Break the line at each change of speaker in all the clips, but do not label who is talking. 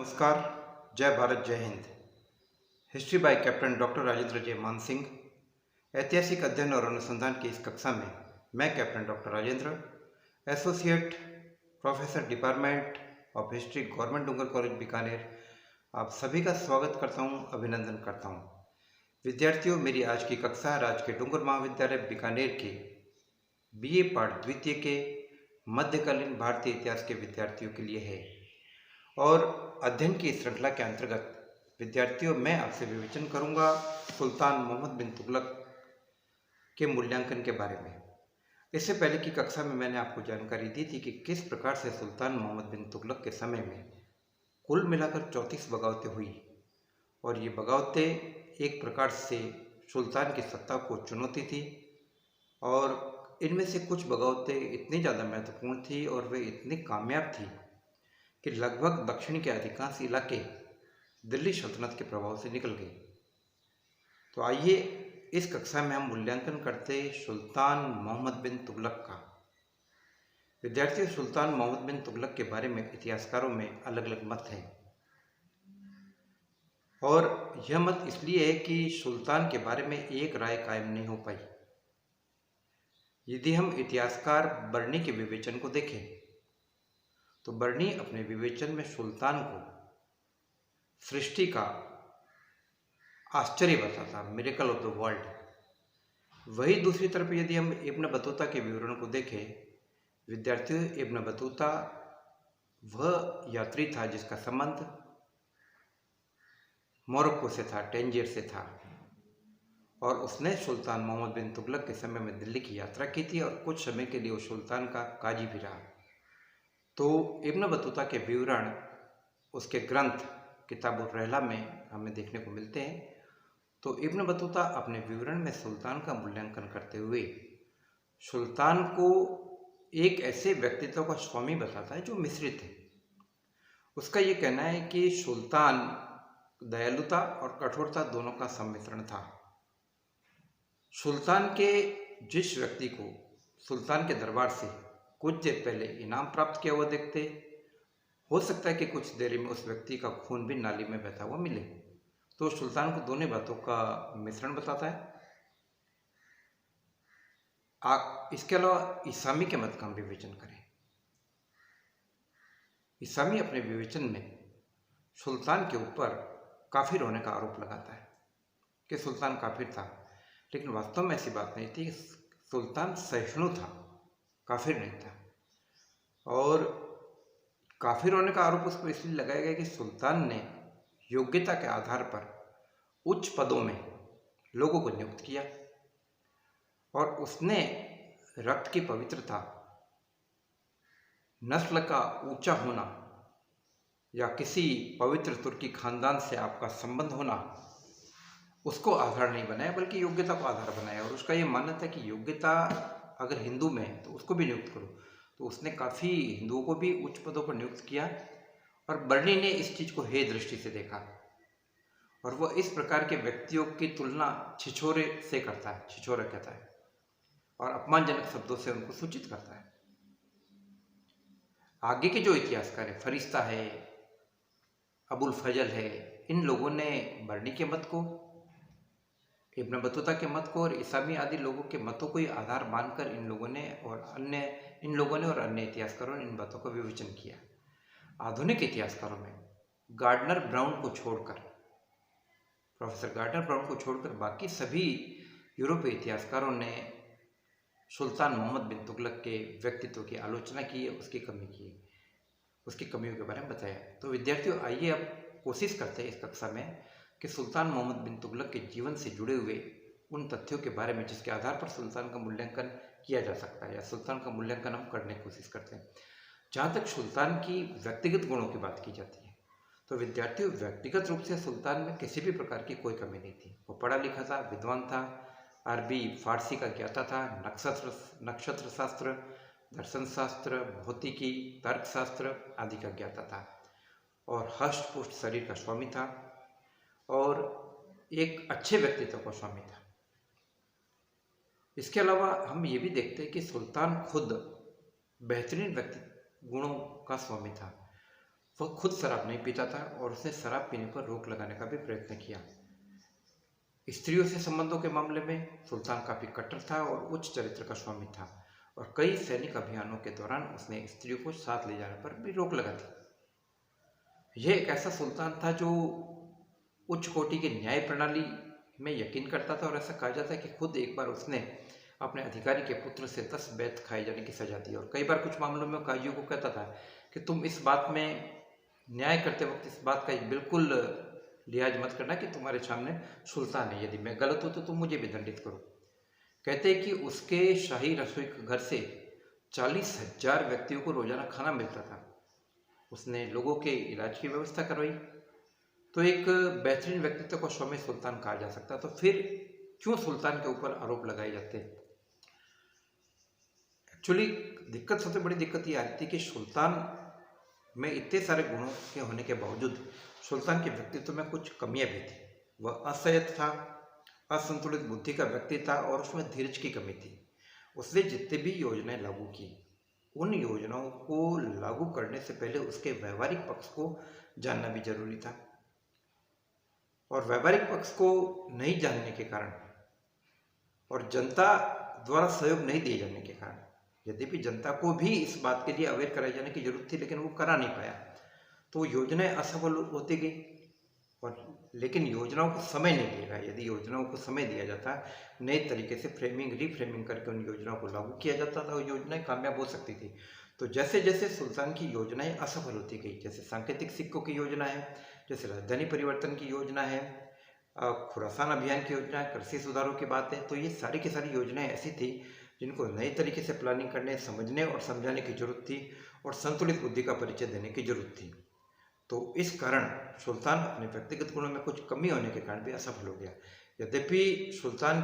नमस्कार। जय भारत, जय Hind. History by captain doctor Rajendra J Mann Singh. ऐतिहासिक अध्ययन और अनुसंधान की इस कक्षा में मैं captain doctor Rajendra, associate professor department of history, government Dungar college Bikaner, आप सभी का स्वागत करता हूं, अभिनंदन करता हूं। विद्यार्थियों, मेरी आज की कक्षा राजकीय डूंगर महाविद्यालय बीकानेर के बीए पाठ द्वितीय के मध्यकालीन भारतीय इतिहास के विद्यार्थियों के लिए है और अध्ययन की श्रृंखला के अंतर्गत विद्यार्थियों मैं आपसे विवेचन करूंगा सुल्तान मोहम्मद बिन तुगलक के मूल्यांकन के बारे में। इससे पहले की कक्षा में मैंने आपको जानकारी दी थी कि किस प्रकार से सुल्तान मोहम्मद बिन तुगलक के समय में कुल मिलाकर 34 बगावतें हुई और ये बगावतें एक प्रकार से सुल्तान की सत्ता को चुनौती थी और इनमें से कुछ बगावतें इतनी ज़्यादा महत्वपूर्ण थी और वे इतनी कामयाब थी कि लगभग दक्षिण के अधिकांश इलाके दिल्ली सल्तनत के प्रभाव से निकल गए। तो आइए इस कक्षा में हम मूल्यांकन करते सुल्तान मोहम्मद बिन तुगलक का। विद्यार्थियों, सुल्तान मोहम्मद बिन तुगलक के बारे में इतिहासकारों में अलग अलग मत हैं और यह मत इसलिए है कि सुल्तान के बारे में एक राय कायम नहीं हो पाई। यदि हम इतिहासकार बर्नी के विवेचन को देखें तो बर्नी अपने विवेचन में सुल्तान को सृष्टि का आश्चर्य बताता, मिरेकल ऑफ द वर्ल्ड। वही दूसरी तरफ यदि हम इब्न बतूता के विवरण को देखें, विद्यार्थियों, इब्न बतूता वह यात्री था जिसका संबंध मोरक्को से था, टेंजियर से था और उसने सुल्तान मोहम्मद बिन तुगलक के समय में दिल्ली की यात्रा की थी और कुछ समय के लिए वो सुल्तान का काजी भी रहा। तो इब्न बतूता के विवरण उसके ग्रंथ किताब उर रहला में हमें देखने को मिलते हैं। तो इब्न बतूता अपने विवरण में सुल्तान का मूल्यांकन करते हुए सुल्तान को एक ऐसे व्यक्तित्व का स्वामी बताता है जो मिश्रित है। उसका ये कहना है कि सुल्तान दयालुता और कठोरता दोनों का सम्मिश्रण था। सुल्तान के जिस व्यक्ति को सुल्तान के दरबार से कुछ देर पहले इनाम प्राप्त किया हुआ देखते, हो सकता है कि कुछ देर में उस व्यक्ति का खून भी नाली में बहता हुआ मिले। तो सुल्तान को दोनों बातों का मिश्रण बताता है। इसके अलावा इसामी के मत का हम विवेचन करें। इसामी अपने विवेचन में सुल्तान के ऊपर काफिर होने का आरोप लगाता है कि सुल्तान काफिर था, लेकिन वास्तव में ऐसी बात नहीं थी। सुल्तान सहिष्णु था, काफिर नहीं था। और काफिर होने का आरोप उसको इसलिए लगाया गया कि सुल्तान ने योग्यता के आधार पर उच्च पदों में लोगों को नियुक्त किया और उसने रक्त की पवित्रता, नस्ल का ऊंचा होना या किसी पवित्र तुर्की खानदान से आपका संबंध होना उसको आधार नहीं बनाया, बल्कि योग्यता को आधार बनाया। और उसका ये मानना था कि योग्यता अगर हिंदू में है तो उसको भी नियुक्त करो। तो उसने काफ़ी हिंदुओं को भी उच्च पदों पर नियुक्त किया और बर्नी ने इस चीज़ को हे दृष्टि से देखा और वह इस प्रकार के व्यक्तियों की तुलना छिछोरे से करता है, छिछोरे कहता है और अपमानजनक शब्दों से उनको सूचित करता है। आगे के जो इतिहासकार है, फरिश्ता है, अबुल फजल है, इन लोगों ने बर्नी के मत को, इब्न बतूता के मत को और इसामी आदि लोगों के मतों को ही आधार मानकर इन लोगों ने और अन्य इतिहासकारों ने इन बातों का विवेचन किया। आधुनिक इतिहासकारों में गार्डनर ब्राउन को छोड़कर, प्रोफेसर गार्डनर ब्राउन को छोड़कर बाकी सभी यूरोपीय इतिहासकारों ने सुल्तान मोहम्मद बिन तुगलक के व्यक्तित्व की आलोचना की, उसकी कमियों के बारे में बताया। तो विद्यार्थियों, आइए अब कोशिश करते हैं इस कक्षा में कि सुल्तान मोहम्मद बिन तुगलक के जीवन से जुड़े हुए उन तथ्यों के बारे में जिसके आधार पर सुल्तान का मूल्यांकन किया जा सकता है या सुल्तान का मूल्यांकन हम करने की कोशिश करते हैं। जहाँ तक सुल्तान की व्यक्तिगत गुणों की बात की जाती है तो विद्यार्थियों, व्यक्तिगत रूप से सुल्तान में किसी भी प्रकार की कोई कमी नहीं थी। वो पढ़ा लिखा था, विद्वान था, अरबी फारसी का ज्ञाता था, नक्षत्र शास्त्र, दर्शन शास्त्र, भौतिकी, तर्कशास्त्र आदि का ज्ञाता था और हष्ट पुष्ट शरीर का स्वामी था और एक अच्छे व्यक्तित्व का स्वामी था। इसके अलावा हम ये भी देखते हैं कि सुल्तान खुद बेहतरीन व्यक्ति गुणों का स्वामी था। वह खुद शराब नहीं पीता था और उसने शराब पीने पर रोक लगाने का भी प्रयत्न किया। स्त्रियों से संबंधों के मामले में सुल्तान काफी कट्टर था और उच्च चरित्र का स्वामी था और कई सैनिक अभियानों के दौरान उसने स्त्रियों को साथ ले जाने पर भी रोक लगा दी। यह एक ऐसा सुल्तान था जो उच्च कोटि की न्याय प्रणाली में यकीन करता था और ऐसा कहा जाता है कि खुद एक बार उसने अपने अधिकारी के पुत्र से 10 बैत खाए जाने की सजा दी और कई बार कुछ मामलों में काजियों को कहता था कि तुम इस बात में न्याय करते वक्त इस बात का बिल्कुल लिहाज मत करना कि तुम्हारे सामने सुल्तान है, यदि मैं गलत हूं तो तुम मुझे भी दंडित करो। कहते हैं कि उसके शाही रसोई घर से 40,000 व्यक्तियों को रोजाना खाना मिलता था। उसने लोगों के इलाज की व्यवस्था करवाई। तो एक बेहतरीन व्यक्तित्व को स्वामी सुल्तान कहा जा सकता। तो फिर क्यों सुल्तान के ऊपर आरोप लगाए जाते? एक्चुअली सबसे बड़ी दिक्कत ये आ रही थी कि सुल्तान में इतने सारे गुणों के होने के बावजूद सुल्तान के व्यक्तित्व में कुछ कमियां भी थी। वह असंयत था, असंतुलित बुद्धि का व्यक्ति था और उसमें धीरज की कमी थी। उसने जितने भी योजनाएं लागू की, उन योजनाओं को लागू करने से पहले उसके व्यवहारिक पक्ष को जानना भी जरूरी था और व्यवहारिक पक्ष को नहीं जानने के कारण और जनता द्वारा सहयोग नहीं दिए जाने के कारण, यद्यपि जनता को भी इस बात के लिए अवेयर कराए जाने की जरूरत थी लेकिन वो करा नहीं पाया, तो योजनाएं असफल होती गई। और लेकिन योजनाओं को समय नहीं दिया गया। यदि योजनाओं को समय दिया जाता, नए तरीके से फ्रेमिंग रीफ्रेमिंग करके उन योजनाओं को लागू किया जाता था, वो योजनाएं कामयाब हो सकती थी। तो जैसे जैसे सुल्तान की योजनाएं असफल होती गई, जैसे सांकेतिक सिक्कों की योजना है, जैसे राजधानी परिवर्तन की योजना है, खुरासान अभियान की योजना है, कृषि सुधारों की बात है, तो ये सारी की सारी योजनाएं ऐसी थी जिनको नए तरीके से प्लानिंग करने, समझने और समझाने की जरूरत थी और संतुलित बुद्धि का परिचय देने की जरूरत थी। तो इस कारण सुल्तान अपने व्यक्तिगत गुणों में कुछ कमी होने के कारण भी असफल हो गया। यद्यपि सुल्तान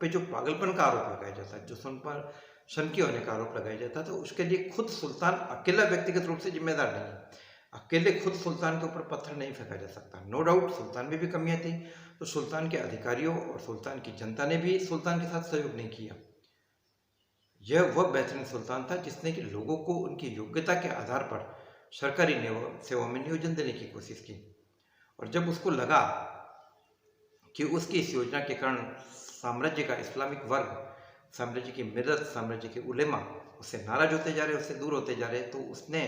पे जो पागलपन का आरोप लगाया जाता है, जो सुन पर सनकी होने का आरोप लगाया जाता है, तो उसके लिए खुद सुल्तान अकेला व्यक्तिगत रूप से जिम्मेदार नहीं है। अकेले खुद सुल्तान के ऊपर पत्थर नहीं फेंका जा सकता। नो डाउट सुल्तान में भी कमियां थी, तो सुल्तान के अधिकारियों और सुल्तान की जनता ने भी सुल्तान के साथ सहयोग नहीं किया। यह वह बेहतरीन सुल्तान था जिसने कि लोगों को उनकी योग्यता के आधार पर सरकारी सेवा में नियोजन देने की कोशिश की और जब उसको लगा कि उसकी इस योजना के कारण साम्राज्य का इस्लामिक वर्ग, साम्राज्य की मिल्लत, साम्राज्य के उलेमा उससे नाराज होते जा रहे, उससे दूर होते जा रहे, तो उसने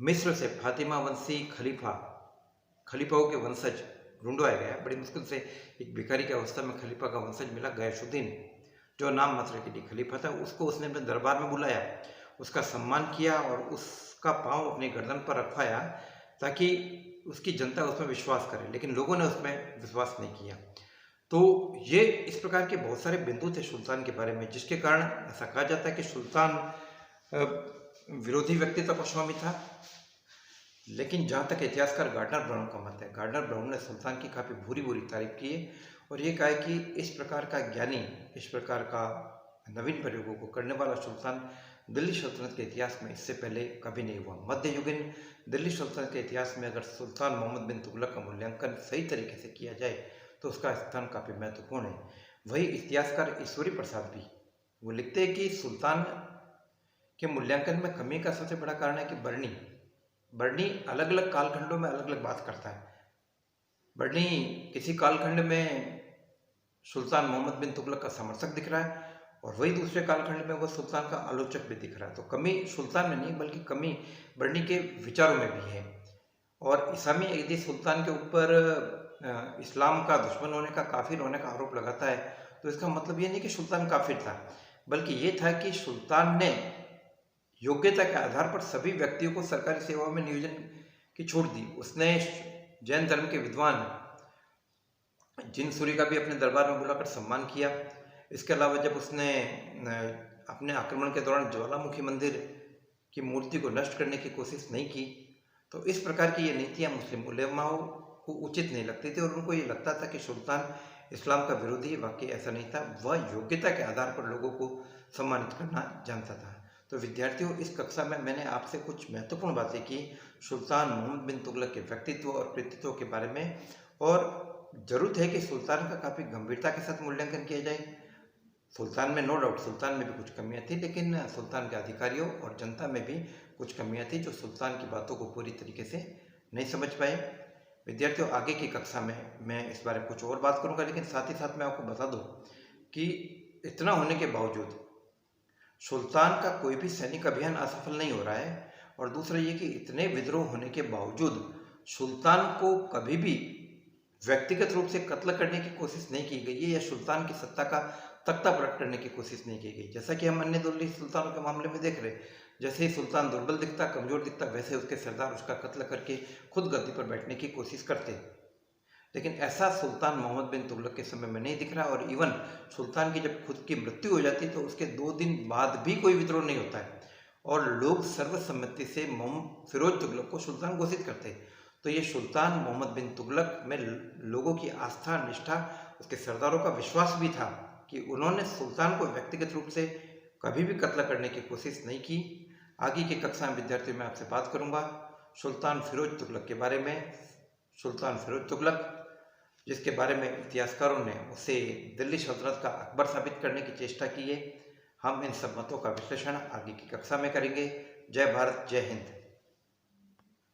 मिस्र से फातिमा वंशी खलीफाओं के वंशज ढूंढवाया गया। बड़ी मुश्किल से एक भिखारी की अवस्था में खलीफा का वंशज मिला, गयासुद्दीन, जो नाम मात्र के लिए खलीफा था। उसको उसने अपने दरबार में बुलाया, उसका सम्मान किया और उसका पांव अपनी गर्दन पर रखवाया ताकि उसकी जनता उसमें विश्वास करे, लेकिन लोगों ने उसमें विश्वास नहीं किया। तो ये इस प्रकार के बहुत सारे बिंदु थे सुल्तान के बारे में, जिसके कारण ऐसा कहा जाता है कि सुल्तान विरोधी व्यक्तित्व का स्वामी था। लेकिन जहाँ तक इतिहासकार गार्डनर ब्राउन का मत है, गार्डनर ब्राउन ने सुल्तान की काफ़ी बुरी बुरी तारीफ की है और ये कहा है कि इस प्रकार का ज्ञानी, इस प्रकार का नवीन प्रयोगों को करने वाला सुल्तान दिल्ली सल्तनत के इतिहास में इससे पहले कभी नहीं हुआ। मध्ययुगीन दिल्ली सल्तनत के इतिहास में अगर सुल्तान मोहम्मद बिन तुगलक का मूल्यांकन सही तरीके से किया जाए तो उसका स्थान काफ़ी महत्वपूर्ण है। वही इतिहासकार ईश्वरी प्रसाद भी वो लिखते हैं कि सुल्तान के मूल्यांकन में कमी का सबसे बड़ा कारण है कि बर्नी अलग अलग कालखंडों में अलग अलग बात करता है। बर्नी किसी कालखंड में सुल्तान मोहम्मद बिन तुगलक का समर्थक दिख रहा है और वही दूसरे कालखंड में वो सुल्तान का आलोचक भी दिख रहा है। तो कमी सुल्तान में नहीं बल्कि कमी बर्नी के विचारों में भी है। और इस्लामी यदि सुल्तान के ऊपर इस्लाम का दुश्मन होने का, काफिर होने का आरोप लगाता है तो इसका मतलब ये नहीं कि सुल्तान काफिर था, बल्कि ये था कि सुल्तान ने योग्यता के आधार पर सभी व्यक्तियों को सरकारी सेवाओं में नियोजन की छूट दी। उसने जैन धर्म के विद्वान जिन सूरी का भी अपने दरबार में बुलाकर सम्मान किया। इसके अलावा जब उसने अपने आक्रमण के दौरान ज्वालामुखी मंदिर की मूर्ति को नष्ट करने की कोशिश नहीं की, तो इस प्रकार की ये नीतियाँ मुस्लिम उलेमाओं को उचित नहीं लगती थी और उनको ये लगता था कि सुल्तान इस्लाम का विरोधी। वाकई ऐसा नहीं था, वह योग्यता के आधार पर लोगों को सम्मानित करना जानता था। तो विद्यार्थियों, इस कक्षा में मैंने आपसे कुछ महत्वपूर्ण बातें की सुल्तान मोहम्मद बिन तुगलक के व्यक्तित्व और कृतित्व के बारे में, और जरूरत है कि सुल्तान का काफ़ी गंभीरता के साथ मूल्यांकन किया जाए। सुल्तान में नो डाउट सुल्तान में भी कुछ कमियां थी, लेकिन सुल्तान के अधिकारियों और जनता में भी कुछ कमियां थी जो सुल्तान की बातों को पूरी तरीके से नहीं समझ पाए। विद्यार्थियों, आगे की कक्षा में मैं इस बारे में कुछ और बात करूंगा, लेकिन साथ ही साथ मैं आपको बता दूं कि इतना होने के बावजूद सुल्तान का कोई भी सैनिक अभियान असफल नहीं हो रहा है। और दूसरा ये कि इतने विद्रोह होने के बावजूद सुल्तान को कभी भी व्यक्तिगत रूप से कत्ल करने की कोशिश नहीं की गई है या सुल्तान की सत्ता का तख्ता पलट करने की कोशिश नहीं की गई। जैसा कि हम अन्य दिल्ली सुल्तानों के मामले में देख रहे, जैसे ही सुल्तान दुर्बल दिखता, कमजोर दिखता, वैसे उसके सरदार उसका कत्ल करके खुद गद्दी पर बैठने की कोशिश करते। लेकिन ऐसा सुल्तान मोहम्मद बिन तुगलक के समय में नहीं दिख रहा। और इवन सुल्तान की जब खुद की मृत्यु हो जाती है तो उसके 2 दिन बाद भी कोई विद्रोह नहीं होता है और लोग सर्वसम्मति से फिरोज तुगलक को सुल्तान घोषित करते। तो ये सुल्तान मोहम्मद बिन तुगलक में लोगों की आस्था, निष्ठा, उसके सरदारों का विश्वास भी था कि उन्होंने सुल्तान को व्यक्तिगत रूप से कभी भी कत्ल करने की कोशिश नहीं की। आगे की कक्षा में विद्यार्थियों में आपसे बात करूंगा सुल्तान फिरोज तुगलक के बारे में। सुल्तान फिरोज तुगलक, जिसके बारे में इतिहासकारों ने उसे दिल्ली सल्तनत का अकबर साबित करने की चेष्टा की है। हम इन सब मतों का विश्लेषण आगे की कक्षा में करेंगे। जय भारत, जय हिंद।